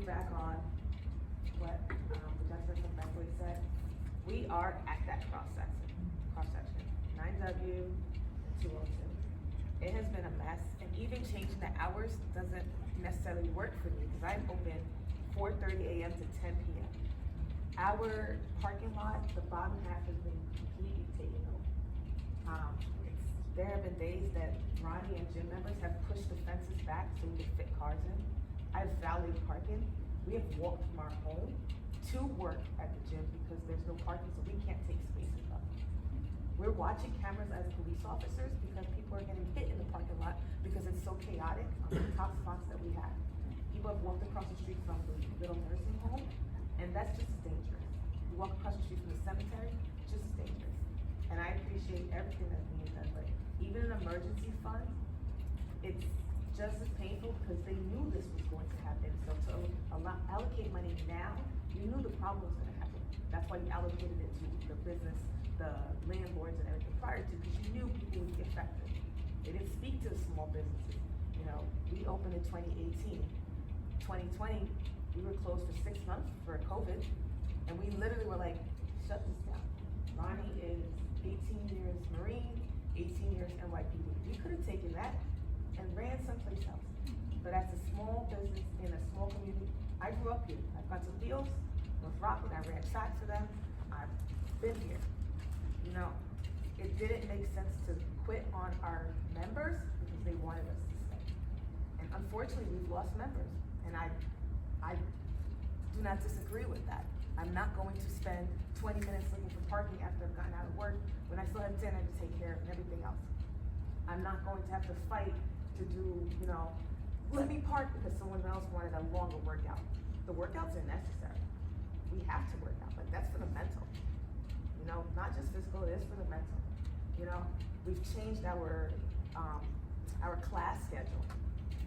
piggyback on what the gentleman from Beckley said, we are at that cross section, 9W and 202. It has been a mess, and even changing the hours doesn't necessarily work for me because I'm open 4:30 a.m. to 10 p.m. Our parking lot, the bottom half has been completely taken over. There have been days that Ronnie and gym members have pushed the fences back so we can fit cars in. I have valet parking. We have walked from our home to work at the gym because there's no parking, so we can't take spaces up. We're watching cameras as police officers because people are getting hit in the parking lot because it's so chaotic on the top spots that we have. People have walked across the street from the little nursing home, and that's just as dangerous. You walk across the street from the cemetery, just as dangerous. And I appreciate everything that's being done, but even an emergency fund, it's just as painful because they knew this was going to happen. So to allocate money now, you knew the problem was going to happen. That's why you allocated it to the business, the landlords and everything prior to, because you knew people would be affected. They didn't speak to the small businesses. You know, we opened in 2018. 2020, we were closed for 6 months for COVID, and we literally were like, shut this down. Ronnie is 18 years Marine, 18 years NYPD. We could have taken that and ran someplace else. But as a small business in a small community, I grew up here. I've gone to Fields, North Rockland, I ran track for them. I've been here. You know, it didn't make sense to quit on our members because they wanted us to stay. And unfortunately, we've lost members. And I do not disagree with that. I'm not going to spend 20 minutes looking for parking after I've gotten out of work when I still have dinner to take care of and everything else. I'm not going to have to fight to do, you know, let me park because someone else wanted a longer workout. The workouts are necessary. We have to work out, but that's for the mental. You know, not just physical, it is for the mental. You know, we've changed our class schedule.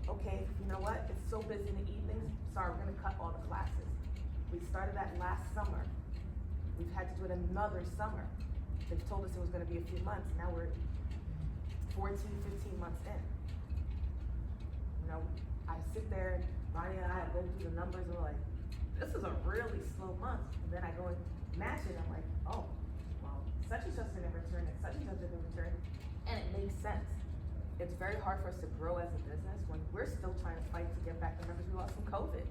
Okay, you know what? It's so busy in the evenings. Sorry, we're gonna cut all the classes. We started that last summer. We've had to do it another summer. They've told us it was gonna be a few months. Now we're 14, 15 months in. You know, I sit there, Ronnie and I go through the numbers and we're like, this is a really slow month. And then I go and match it, and I'm like, oh, well, such and such didn't return and such and such didn't return. And it makes sense. It's very hard for us to grow as a business when we're still trying to fight to get back the members we lost from COVID.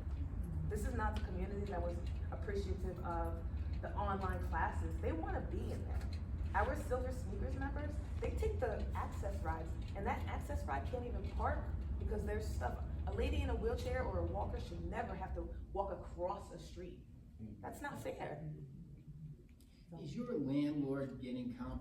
This is not the community that was appreciative of the online classes. They want to be in there. Our Silver Sneakers members, they take the access rides, and that access ride can't even park because there's stuff. A lady in a wheelchair or a walker should never have to walk across a street. That's not fair. Is your landlord getting compensated?